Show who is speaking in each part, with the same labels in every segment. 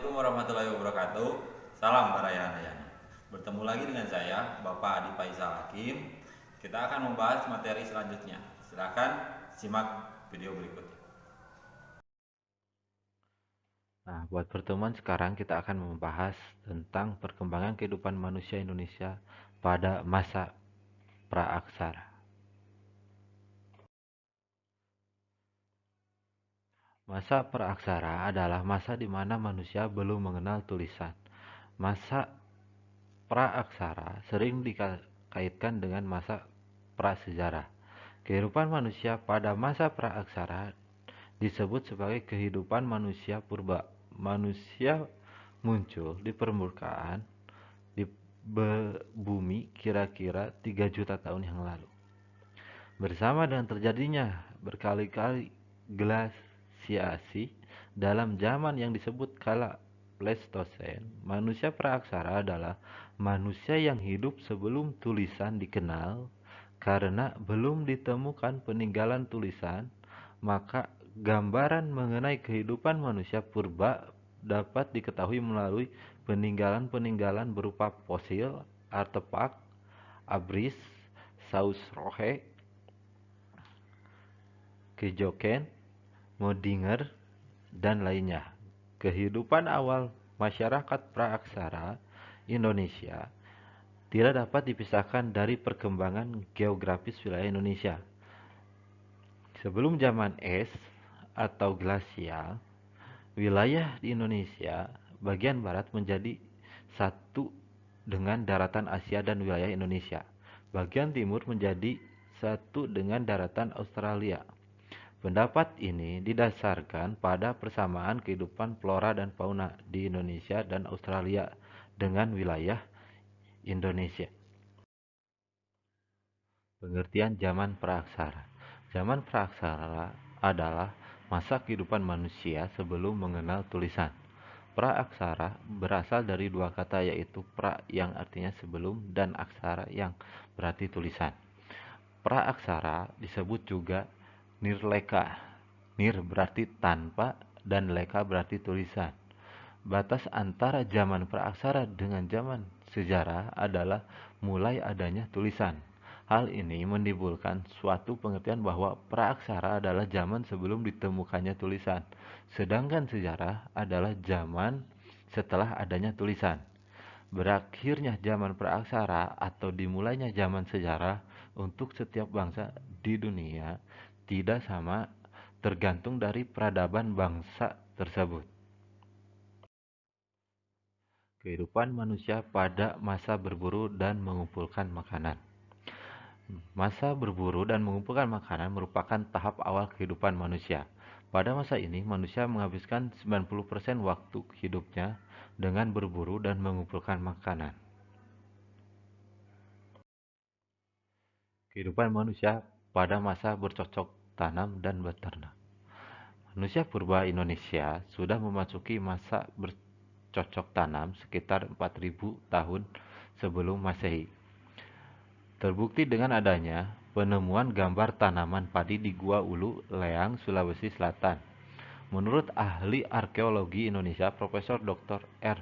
Speaker 1: Assalamualaikum warahmatullahi wabarakatuh. Salam Barayana. Bertemu lagi dengan saya, Bapak Adi Faisal Hakim. Kita akan membahas materi selanjutnya. Silakan simak video berikutnya.
Speaker 2: Nah, buat pertemuan sekarang kita akan membahas tentang perkembangan kehidupan manusia Indonesia pada masa praaksara. Masa praaksara adalah masa di mana manusia belum mengenal tulisan. Masa praaksara sering dikaitkan dengan masa prasejarah. Kehidupan manusia pada masa praaksara disebut sebagai kehidupan manusia purba. Manusia muncul di permukaan di bumi kira-kira 3 juta tahun yang lalu. Bersama dengan terjadinya berkali-kali glasiasi dalam zaman yang disebut kala Pleistosen, manusia praaksara adalah manusia yang hidup sebelum tulisan dikenal. Karena belum ditemukan peninggalan tulisan, maka gambaran mengenai kehidupan manusia purba dapat diketahui melalui peninggalan-peninggalan berupa fosil, artefak, abris, saus rohe, kejoken, modinger, dan lainnya. Kehidupan awal masyarakat praaksara Indonesia tidak dapat dipisahkan dari perkembangan geografis wilayah Indonesia. Sebelum zaman es atau glasial, wilayah di Indonesia bagian barat menjadi satu dengan daratan Asia dan wilayah Indonesia. Bagian timur menjadi satu dengan daratan Australia. Pendapat ini didasarkan pada persamaan kehidupan flora dan fauna di Indonesia dan Australia dengan wilayah Indonesia. Pengertian zaman praaksara. Zaman praaksara adalah masa kehidupan manusia sebelum mengenal tulisan. Praaksara berasal dari dua kata, yaitu pra yang artinya sebelum dan aksara yang berarti tulisan. Praaksara disebut juga nirleka. Nir berarti tanpa dan leka berarti tulisan. Batas antara zaman praaksara dengan zaman sejarah adalah mulai adanya tulisan. Hal ini menimbulkan suatu pengertian bahwa praaksara adalah zaman sebelum ditemukannya tulisan, sedangkan sejarah adalah zaman setelah adanya tulisan. Berakhirnya zaman praaksara atau dimulainya zaman sejarah untuk setiap bangsa di dunia tidak sama, tergantung dari peradaban bangsa tersebut. Kehidupan manusia pada masa berburu dan mengumpulkan makanan. Masa berburu dan mengumpulkan makanan merupakan tahap awal kehidupan manusia. Pada masa ini, manusia menghabiskan 90% waktu hidupnya dengan berburu dan mengumpulkan makanan. Kehidupan manusia pada masa bercocok tanam dan beternak. Manusia purba Indonesia sudah memasuki masa bercocok tanam sekitar 4.000 tahun sebelum Masehi. Terbukti dengan adanya penemuan gambar tanaman padi di Gua Ulu, Leang, Sulawesi Selatan. Menurut ahli arkeologi Indonesia Profesor Dr. R.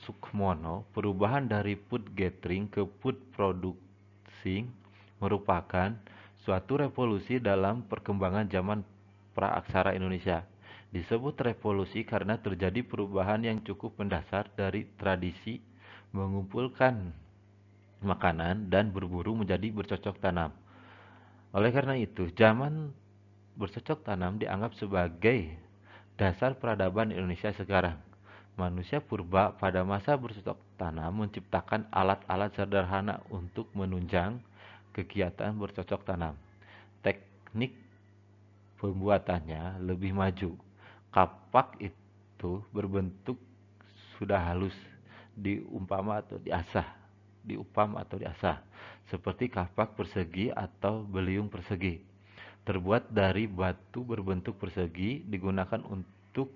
Speaker 2: Sukmono, perubahan dari food gathering ke food producing merupakan suatu revolusi dalam perkembangan zaman praaksara Indonesia. Disebut revolusi karena terjadi perubahan yang cukup mendasar dari tradisi mengumpulkan makanan dan berburu menjadi bercocok tanam. Oleh karena itu, zaman bercocok tanam dianggap sebagai dasar peradaban Indonesia sekarang. Manusia purba pada masa bercocok tanam menciptakan alat-alat sederhana untuk menunjang kegiatan bercocok tanam. Teknik pembuatannya lebih maju. Kapak itu berbentuk sudah halus, diupam atau diasah, seperti kapak persegi atau beliung persegi. Terbuat dari batu berbentuk persegi digunakan untuk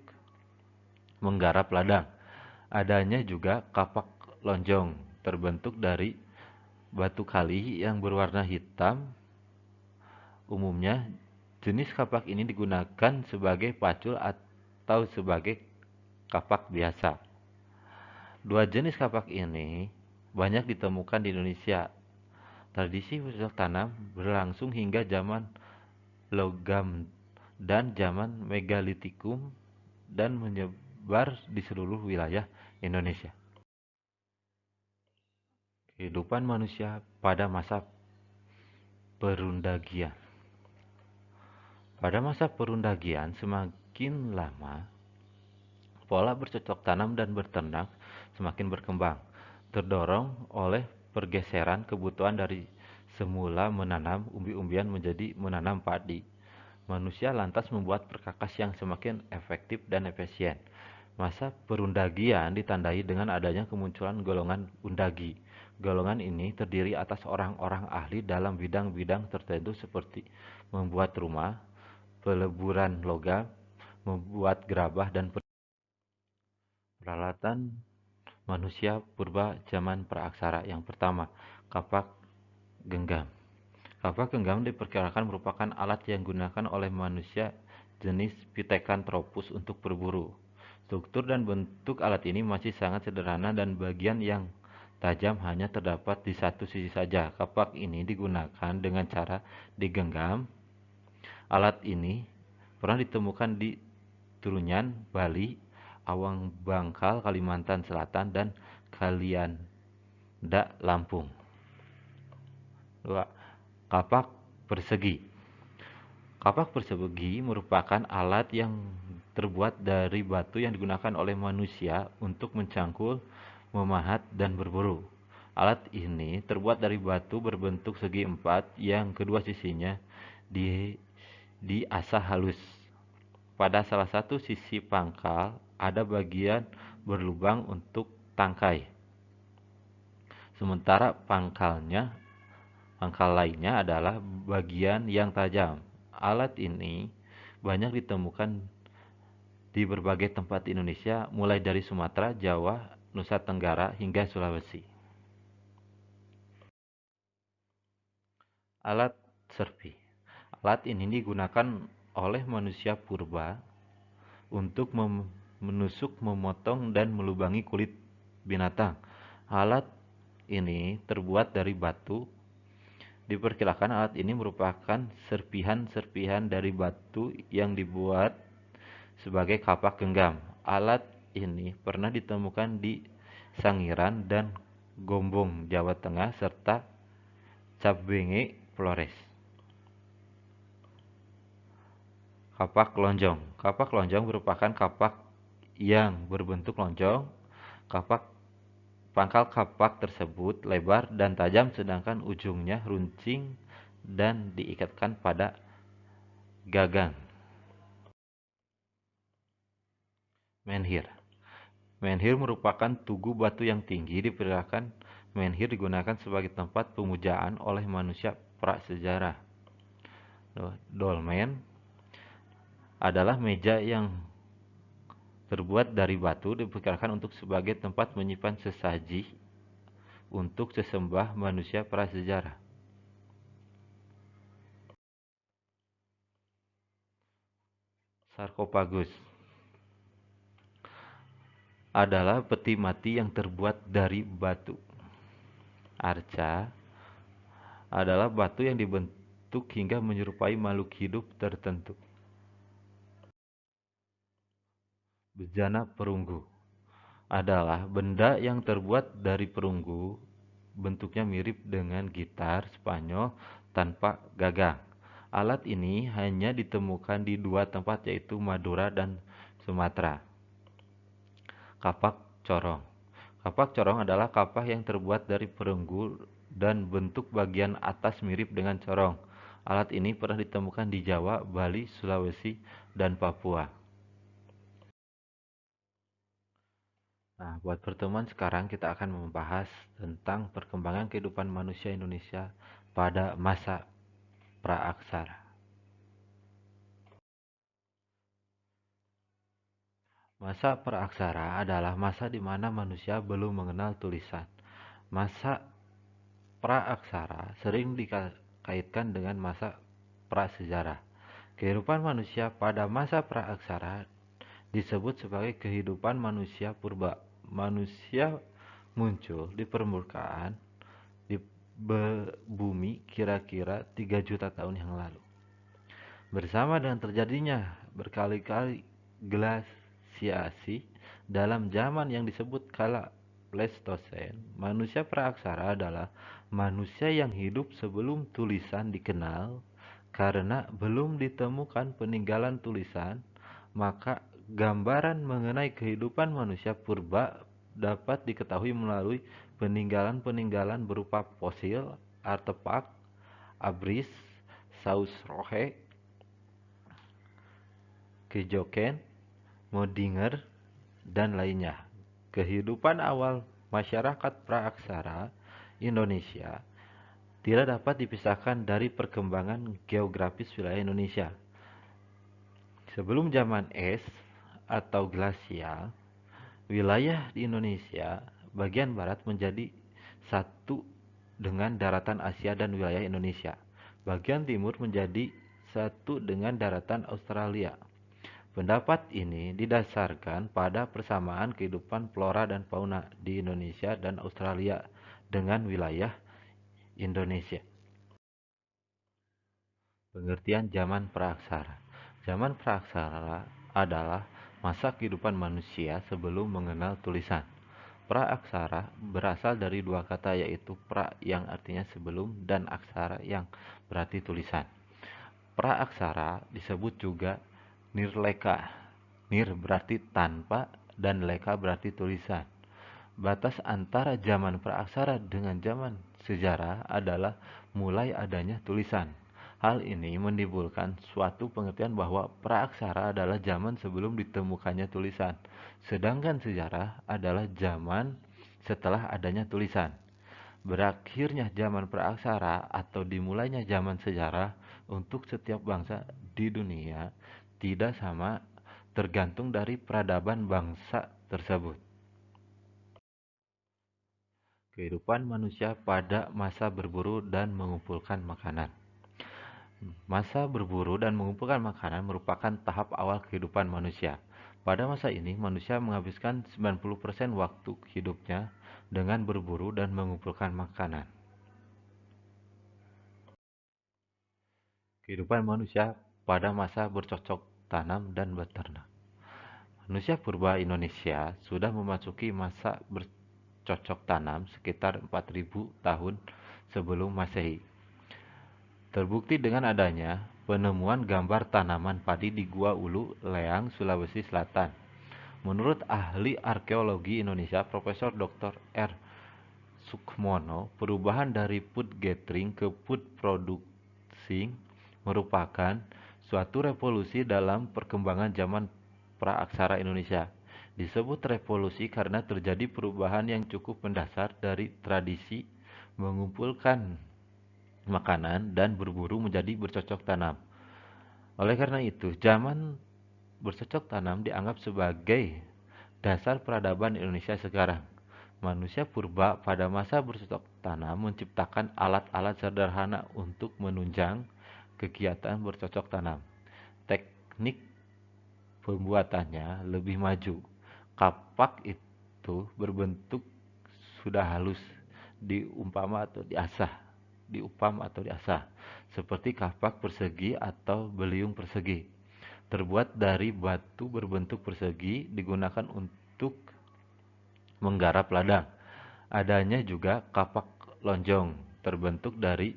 Speaker 2: menggarap ladang. Adanya juga kapak lonjong terbentuk dari batu kali yang berwarna hitam. Umumnya jenis kapak ini digunakan sebagai pacul atau sebagai kapak biasa. Dua jenis kapak ini banyak ditemukan di Indonesia. Tradisi bercocok tanam berlangsung hingga zaman logam dan zaman megalitikum dan menyebar di seluruh wilayah Indonesia. Kehidupan manusia pada masa perundagian. Pada masa perundagian, semakin lama pola bercocok tanam dan beternak semakin berkembang, terdorong oleh pergeseran kebutuhan dari semula menanam umbi-umbian menjadi menanam padi. Manusia lantas membuat perkakas yang semakin efektif dan efisien. Masa perundagian ditandai dengan adanya kemunculan golongan undagi. Golongan ini terdiri atas orang-orang ahli dalam bidang-bidang tertentu seperti membuat rumah, peleburan logam, membuat gerabah, dan peralatan manusia purba zaman praaksara. Yang pertama, kapak genggam. Kapak genggam diperkirakan merupakan alat yang digunakan oleh manusia jenis Pithecanthropus untuk berburu. Struktur dan bentuk alat ini masih sangat sederhana dan bagian yang tajam hanya terdapat di satu sisi saja. Kapak ini digunakan dengan cara digenggam. Alat ini pernah ditemukan di Trunyan, Bali, Awang Bangkal, Kalimantan Selatan, dan Kalianda, Lampung. 2. Kapak persegi. Kapak persegi merupakan alat yang terbuat dari batu yang digunakan oleh manusia untuk mencangkul, memahat, dan berburu. Alat ini terbuat dari batu berbentuk segi empat yang kedua sisinya diasah halus. Pada salah satu sisi pangkal ada bagian berlubang untuk tangkai, sementara pangkal lainnya adalah bagian yang tajam. Alat ini banyak ditemukan di berbagai tempat di Indonesia, mulai dari Sumatera, Jawa, Nusa Tenggara, hingga Sulawesi. Alat serpi. Alat ini digunakan oleh manusia purba untuk menusuk, memotong, dan melubangi kulit binatang. Alat ini terbuat dari batu. Diperkirakan alat ini merupakan serpihan-serpihan dari batu yang dibuat sebagai kapak genggam. Alat ini pernah ditemukan di Sangiran dan Gombong, Jawa Tengah, serta Cabenge, Flores. Kapak lonjong. Kapak lonjong merupakan kapak yang berbentuk lonjong. Pangkal kapak tersebut lebar dan tajam, sedangkan ujungnya runcing dan diikatkan pada gagang. Menhir. Menhir merupakan tugu batu yang tinggi. Diperkirakan menhir digunakan sebagai tempat pemujaan oleh manusia prasejarah. Dolmen adalah meja yang terbuat dari batu, diperkirakan untuk sebagai tempat menyimpan sesaji untuk sesembah manusia prasejarah. Sarkofagus adalah peti mati yang terbuat dari batu. Arca adalah batu yang dibentuk hingga menyerupai makhluk hidup tertentu. Bejana perunggu adalah benda yang terbuat dari perunggu, bentuknya mirip dengan gitar Spanyol tanpa gagang. Alat ini hanya ditemukan di dua tempat, yaitu Madura dan Sumatera. Kapak corong. Kapak corong adalah kapak yang terbuat dari perunggu dan bentuk bagian atas mirip dengan corong. Alat ini pernah ditemukan di Jawa, Bali, Sulawesi, dan Papua. Nah, buat pertemuan sekarang kita akan membahas tentang perkembangan kehidupan manusia Indonesia pada masa praaksara. Masa praaksara adalah masa di mana manusia belum mengenal tulisan. Masa praaksara sering dikaitkan dengan masa prasejarah. Kehidupan manusia pada masa praaksara disebut sebagai kehidupan manusia purba. Manusia muncul di permukaan di bumi kira-kira 3 juta tahun yang lalu. Bersama dengan terjadinya berkali-kali glasiasi dalam zaman yang disebut kala Pleistosen, manusia praaksara adalah manusia yang hidup sebelum tulisan dikenal. Karena belum ditemukan peninggalan tulisan, maka gambaran mengenai kehidupan manusia purba dapat diketahui melalui peninggalan-peninggalan berupa fosil, artefak, abris, saus rohe, Kejoken, Modinger, dan lainnya. Kehidupan awal masyarakat praaksara Indonesia tidak dapat dipisahkan dari perkembangan geografis wilayah Indonesia. Sebelum zaman es atau glasial, wilayah di Indonesia bagian barat menjadi satu dengan daratan Asia dan wilayah Indonesia. Bagian timur menjadi satu dengan daratan Australia. Pendapat ini didasarkan pada persamaan kehidupan flora dan fauna di Indonesia dan Australia dengan wilayah Indonesia. Pengertian zaman praaksara. Zaman praaksara adalah masa kehidupan manusia sebelum mengenal tulisan. Praaksara berasal dari dua kata, yaitu pra yang artinya sebelum dan aksara yang berarti tulisan. Praaksara disebut juga nirleka. Nir berarti tanpa dan leka berarti tulisan. Batas antara zaman praaksara dengan zaman sejarah adalah mulai adanya tulisan. Hal ini menimbulkan suatu pengertian bahwa praaksara adalah zaman sebelum ditemukannya tulisan, sedangkan sejarah adalah zaman setelah adanya tulisan. Berakhirnya zaman praaksara atau dimulainya zaman sejarah untuk setiap bangsa di dunia tidak sama, tergantung dari peradaban bangsa tersebut. Kehidupan manusia pada masa berburu dan mengumpulkan makanan. Masa berburu dan mengumpulkan makanan merupakan tahap awal kehidupan manusia. Pada masa ini, manusia menghabiskan 90% waktu hidupnya dengan berburu dan mengumpulkan makanan. Kehidupan manusia pada masa bercocok tanam dan beternak. Manusia purba Indonesia sudah memasuki masa bercocok tanam sekitar 4.000 tahun sebelum Masehi. Terbukti dengan adanya penemuan gambar tanaman padi di Gua Ulu, Leang, Sulawesi Selatan. Menurut ahli arkeologi Indonesia Profesor Dr. R. Sukmono, perubahan dari food gathering ke food producing merupakan suatu revolusi dalam perkembangan zaman praaksara Indonesia. Disebut revolusi karena terjadi perubahan yang cukup mendasar dari tradisi mengumpulkan makanan dan berburu menjadi bercocok tanam. Oleh karena itu, zaman bercocok tanam dianggap sebagai dasar peradaban Indonesia sekarang. Manusia purba pada masa bercocok tanam menciptakan alat-alat sederhana untuk menunjang kegiatan bercocok tanam. Teknik pembuatannya lebih maju. Kapak itu berbentuk sudah halus, diupam atau diasah, seperti kapak persegi atau beliung persegi. Terbuat dari batu berbentuk persegi, digunakan untuk menggarap ladang. Adanya juga kapak lonjong, terbentuk dari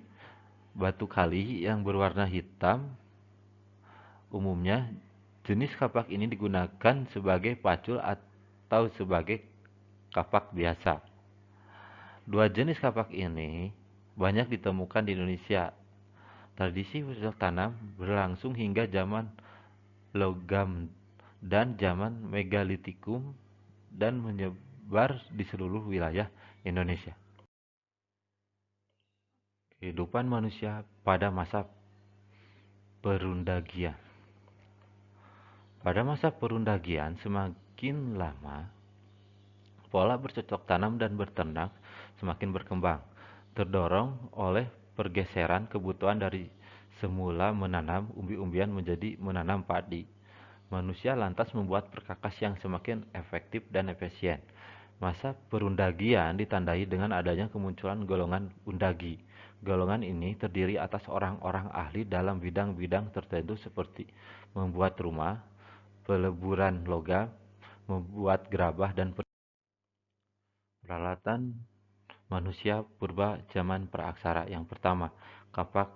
Speaker 2: batu kali yang berwarna hitam. Umumnya, jenis kapak ini digunakan sebagai pacul atau sebagai kapak biasa. Dua jenis kapak ini banyak ditemukan di Indonesia. Tradisi bercocok tanam berlangsung hingga zaman logam dan zaman megalitikum dan menyebar di seluruh wilayah Indonesia. Kehidupan manusia pada masa perundagian. Pada masa perundagian, semakin lama pola bercocok tanam dan beternak semakin berkembang, terdorong oleh pergeseran kebutuhan dari semula menanam umbi-umbian menjadi menanam padi. Manusia lantas membuat perkakas yang semakin efektif dan efisien. Masa perundagian ditandai dengan adanya kemunculan golongan undagi. Golongan ini terdiri atas orang-orang ahli dalam bidang-bidang tertentu seperti membuat rumah, peleburan logam, membuat gerabah, dan peralatan manusia purba zaman praaksara. Yang pertama, kapak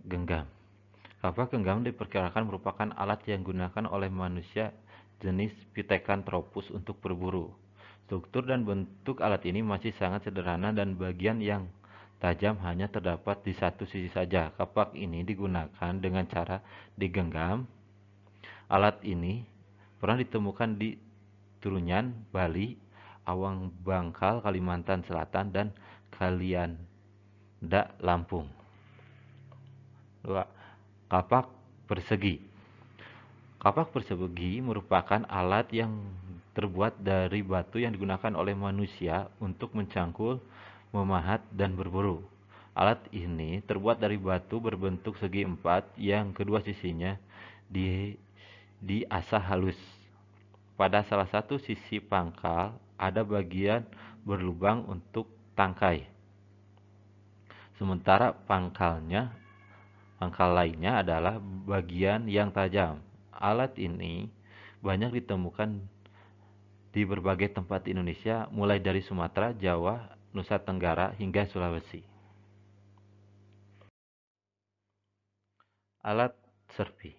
Speaker 2: genggam. Kapak genggam diperkirakan merupakan alat yang digunakan oleh manusia jenis Pithecanthropus untuk berburu. Struktur dan bentuk alat ini masih sangat sederhana dan bagian yang tajam hanya terdapat di satu sisi saja. Kapak ini digunakan dengan cara digenggam. Alat ini pernah ditemukan di Trunyan, Bali, Awang Bangkal, Kalimantan Selatan, dan Kalianda, Lampung. 2. Kapak persegi. Kapak persegi merupakan alat yang terbuat dari batu yang digunakan oleh manusia untuk mencangkul, memahat, dan berburu. Alat ini terbuat dari batu berbentuk segi empat yang kedua sisinya diasah halus. Pada salah satu sisi pangkal ada bagian berlubang untuk tangkai. Sementara pangkal lainnya adalah bagian yang tajam. Alat ini banyak ditemukan di berbagai tempat di Indonesia, mulai dari Sumatera, Jawa, Nusa Tenggara, hingga Sulawesi. Alat serpi.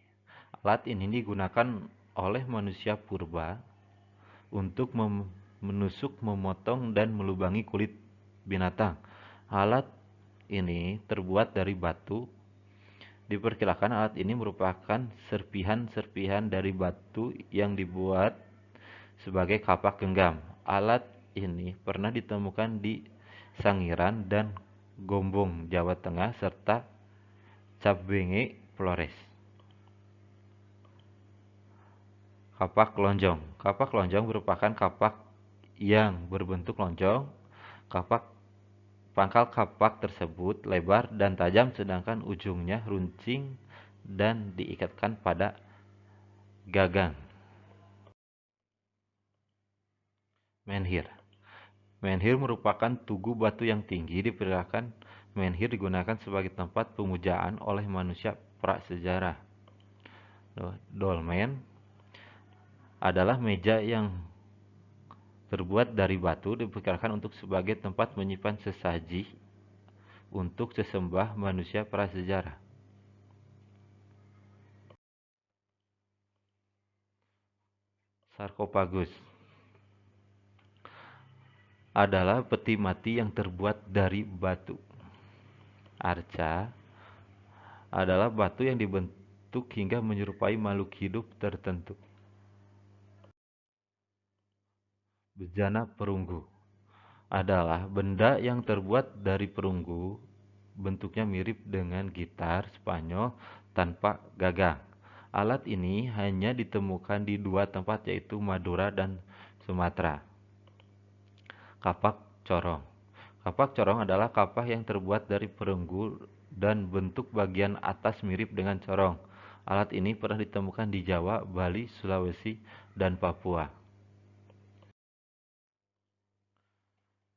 Speaker 2: Alat ini digunakan oleh manusia purba untuk menusuk, memotong, dan melubangi kulit binatang. Alat ini terbuat dari batu. Diperkirakan alat ini merupakan serpihan-serpihan dari batu yang dibuat sebagai kapak genggam. Alat ini pernah ditemukan di Sangiran dan Gombong, Jawa Tengah, serta Cabenge, Flores. Kapak lonjong. Kapak lonjong merupakan kapak yang berbentuk lonjong. Pangkal kapak tersebut lebar dan tajam, sedangkan ujungnya runcing dan diikatkan pada gagang. Menhir. Menhir merupakan tugu batu yang tinggi. Diperkirakan menhir digunakan sebagai tempat pemujaan oleh manusia prasejarah. Dolmen adalah meja yang terbuat dari batu, diperkirakan untuk sebagai tempat menyimpan sesaji untuk sesembah manusia prasejarah. Sarkofagus adalah peti mati yang terbuat dari batu. Arca adalah batu yang dibentuk hingga menyerupai makhluk hidup tertentu. Bejana perunggu adalah benda yang terbuat dari perunggu, bentuknya mirip dengan gitar Spanyol tanpa gagang. Alat ini hanya ditemukan di dua tempat, yaitu Madura dan Sumatera. Kapak corong. Kapak corong adalah kapak yang terbuat dari perunggu dan bentuk bagian atas mirip dengan corong. Alat ini pernah ditemukan di Jawa, Bali, Sulawesi, dan Papua.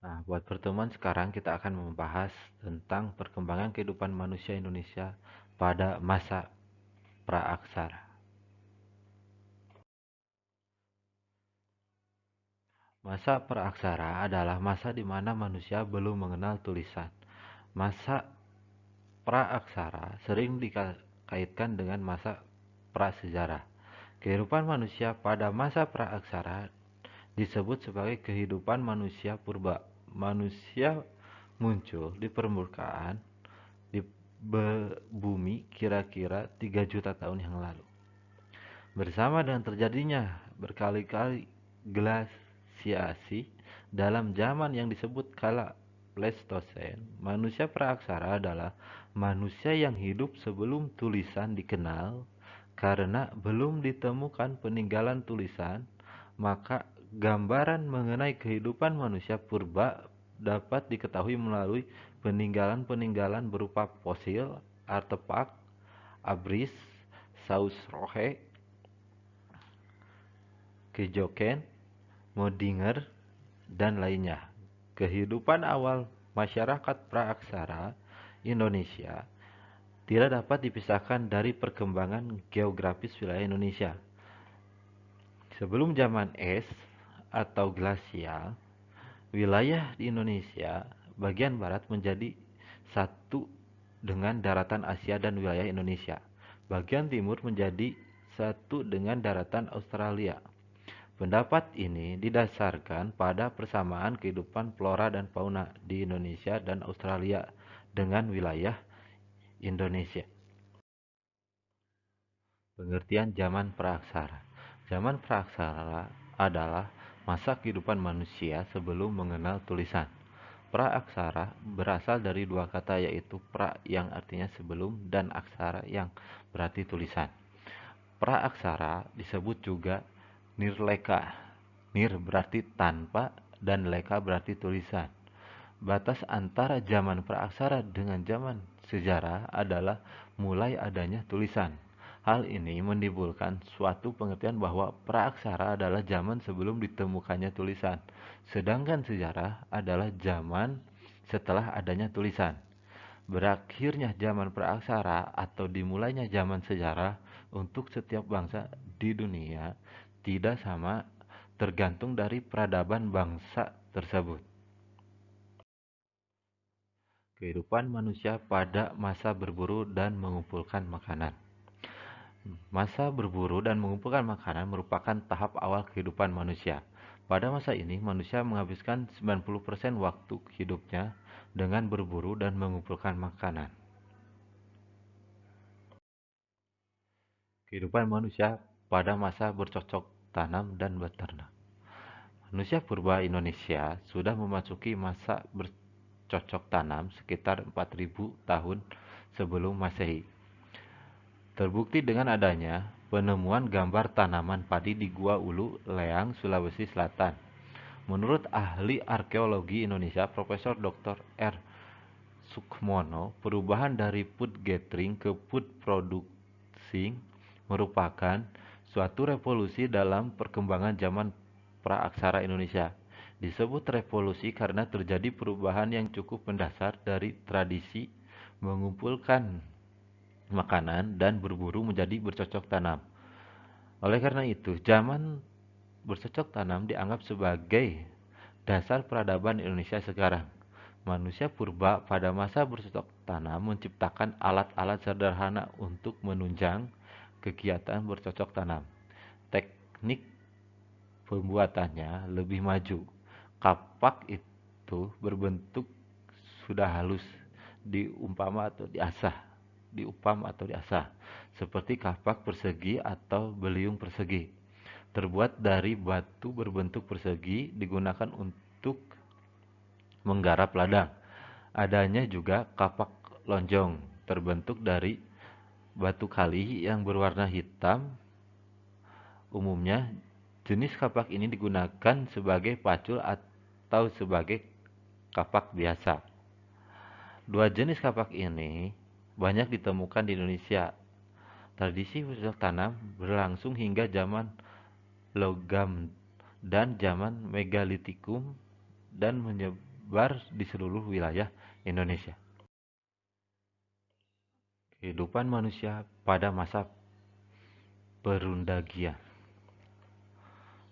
Speaker 2: Nah, buat pertemuan sekarang kita akan membahas tentang perkembangan kehidupan manusia Indonesia pada masa praaksara. Masa praaksara adalah masa di mana manusia belum mengenal tulisan. Masa praaksara sering dikaitkan dengan masa prasejarah. Kehidupan manusia pada masa praaksara disebut sebagai kehidupan manusia purba. Manusia muncul di permukaan di bumi kira-kira 3 juta tahun yang lalu. Bersama dengan terjadinya berkali-kali glasiasi dalam zaman yang disebut kala Pleistosen, manusia praaksara adalah manusia yang hidup sebelum tulisan dikenal. Karena belum ditemukan peninggalan tulisan, maka gambaran mengenai kehidupan manusia purba dapat diketahui melalui peninggalan-peninggalan berupa fosil, artefak, abris, saus rohe, Kejoken, Modinger, dan lainnya. Kehidupan awal masyarakat praaksara Indonesia tidak dapat dipisahkan dari perkembangan geografis wilayah Indonesia. Sebelum zaman es atau glasial, wilayah di Indonesia bagian barat menjadi satu dengan daratan Asia dan wilayah Indonesia. Bagian timur menjadi satu dengan daratan Australia. Pendapat ini didasarkan pada persamaan kehidupan flora dan fauna di Indonesia dan Australia dengan wilayah Indonesia. Pengertian zaman praaksara. Zaman praaksara adalah masa kehidupan manusia sebelum mengenal tulisan. Praaksara berasal dari dua kata yaitu pra yang artinya sebelum dan aksara yang berarti tulisan. Praaksara disebut juga nirleka. Nir berarti tanpa dan leka berarti tulisan. Batas antara zaman praaksara dengan zaman sejarah adalah mulai adanya tulisan. Hal ini menimbulkan suatu pengertian bahwa praaksara adalah zaman sebelum ditemukannya tulisan, sedangkan sejarah adalah zaman setelah adanya tulisan. Berakhirnya zaman praaksara atau dimulainya zaman sejarah untuk setiap bangsa di dunia tidak sama, tergantung dari peradaban bangsa tersebut. Kehidupan manusia pada masa berburu dan mengumpulkan makanan. Masa berburu dan mengumpulkan makanan merupakan tahap awal kehidupan manusia. Pada masa ini, manusia menghabiskan 90% waktu hidupnya dengan berburu dan mengumpulkan makanan. Kehidupan manusia pada masa bercocok tanam dan beternak. Manusia purba Indonesia sudah memasuki masa bercocok tanam sekitar 4.000 tahun sebelum Masehi. Terbukti dengan adanya penemuan gambar tanaman padi di Gua Ulu, Leang, Sulawesi Selatan. Menurut ahli arkeologi Indonesia Profesor Dr. R. Sukmono, perubahan dari food gathering ke food producing merupakan suatu revolusi dalam perkembangan zaman praaksara Indonesia. Disebut revolusi karena terjadi perubahan yang cukup mendasar dari tradisi mengumpulkan makanan dan berburu menjadi bercocok tanam. Oleh karena itu, zaman bercocok tanam dianggap sebagai dasar peradaban Indonesia sekarang. Manusia purba pada masa bercocok tanam menciptakan alat-alat sederhana untuk menunjang kegiatan bercocok tanam. Teknik pembuatannya lebih maju. Kapak itu berbentuk sudah halus, diupam atau diasah, seperti kapak persegi atau beliung persegi. Terbuat dari batu berbentuk persegi digunakan untuk menggarap ladang. Adanya juga kapak lonjong terbentuk dari batu kali yang berwarna hitam. Umumnya jenis kapak ini digunakan sebagai pacul atau sebagai kapak biasa. Dua jenis kapak ini banyak ditemukan di Indonesia. Tradisi bercocok tanam berlangsung hingga zaman logam dan zaman megalitikum dan menyebar di seluruh wilayah Indonesia. Kehidupan manusia pada masa perundagian.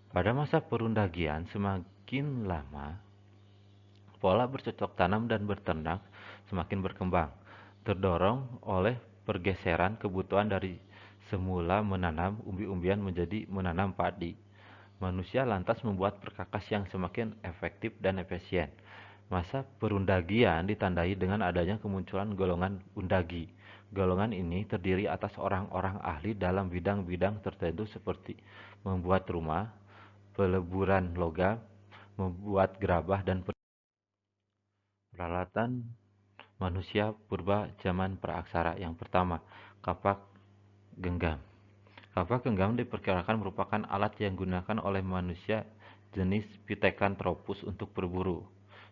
Speaker 2: Pada masa perundagian, semakin lama pola bercocok tanam dan beternak semakin berkembang, terdorong oleh pergeseran kebutuhan dari semula menanam umbi-umbian menjadi menanam padi. Manusia lantas membuat perkakas yang semakin efektif dan efisien. Masa perundagian ditandai dengan adanya kemunculan golongan undagi. Golongan ini terdiri atas orang-orang ahli dalam bidang-bidang tertentu seperti membuat rumah, peleburan logam, membuat gerabah, dan peralatan manusia purba zaman praaksara. Yang pertama, kapak genggam. Kapak genggam diperkirakan merupakan alat yang digunakan oleh manusia jenis Pithecanthropus untuk berburu.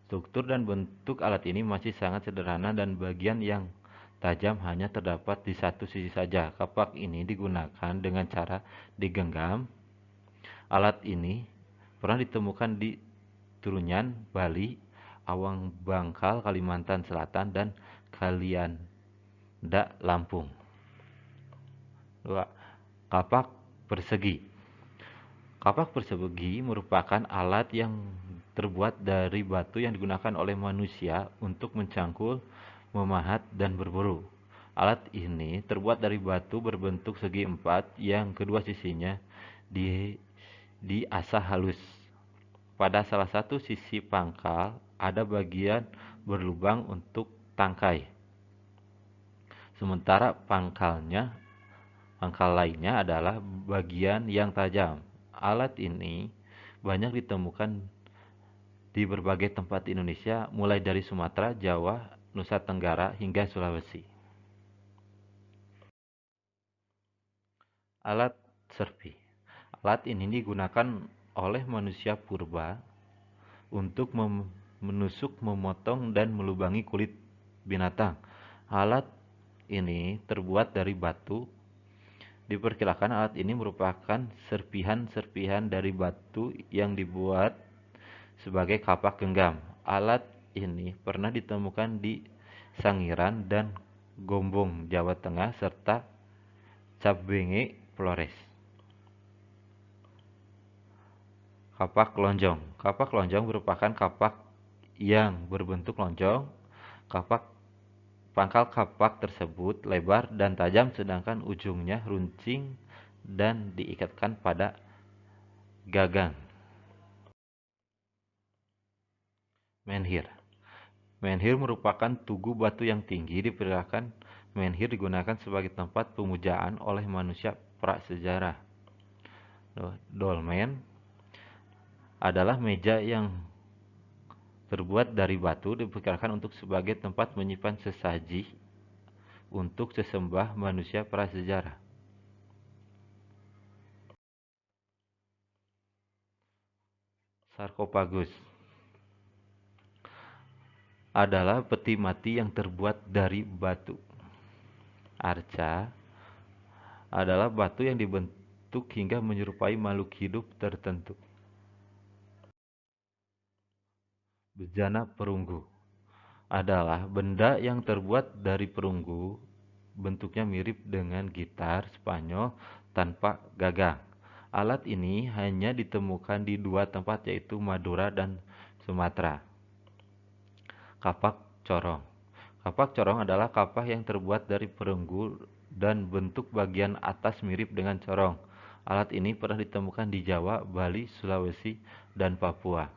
Speaker 2: Struktur dan bentuk alat ini masih sangat sederhana dan bagian yang tajam hanya terdapat di satu sisi saja. Kapak ini digunakan dengan cara digenggam Alat ini pernah ditemukan di Trunyan, Bali, Awang Bangkal, Kalimantan Selatan, dan Kalianda, Lampung. 2. Kapak persegi. Kapak persegi merupakan alat yang terbuat dari batu yang digunakan oleh manusia untuk mencangkul, memahat, dan berburu. Alat ini terbuat dari batu berbentuk segi empat yang kedua sisinya diasah halus. Pada salah satu sisi pangkal ada bagian berlubang untuk tangkai. Sementara pangkal lainnya adalah bagian yang tajam. Alat ini banyak ditemukan di berbagai tempat di Indonesia, mulai dari Sumatera, Jawa, Nusa Tenggara, hingga Sulawesi. Alat serpi. Alat ini digunakan oleh manusia purba untuk menusuk, memotong, dan melubangi kulit binatang. Alat ini terbuat dari batu. Diperkirakan alat ini merupakan serpihan-serpihan dari batu yang dibuat sebagai kapak genggam. Alat ini pernah ditemukan di Sangiran dan Gombong, Jawa Tengah, serta Cabenge, Flores. Kapak lonjong. Kapak lonjong merupakan kapak yang berbentuk lonjong. Pangkal kapak tersebut lebar dan tajam, sedangkan ujungnya runcing dan diikatkan pada gagang. Menhir. Menhir merupakan tugu batu yang tinggi. Diperkirakan menhir digunakan sebagai tempat pemujaan oleh manusia prasejarah. Dolmen adalah meja yang terbuat dari batu, diperkirakan untuk sebagai tempat menyimpan sesaji untuk sesembah manusia prasejarah. Sarkofagus adalah peti mati yang terbuat dari batu. Arca adalah batu yang dibentuk hingga menyerupai makhluk hidup tertentu. Bejana perunggu adalah benda yang terbuat dari perunggu, bentuknya mirip dengan gitar Spanyol tanpa gagang. Alat ini hanya ditemukan di dua tempat, yaitu Madura dan Sumatera. Kapak corong. Kapak corong adalah kapak yang terbuat dari perunggu dan bentuk bagian atas mirip dengan corong. Alat ini pernah ditemukan di Jawa, Bali, Sulawesi, dan Papua.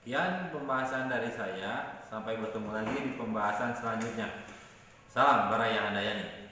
Speaker 1: Sekian pembahasan dari saya. Sampai bertemu lagi di pembahasan selanjutnya. Salam Baraya Handayani.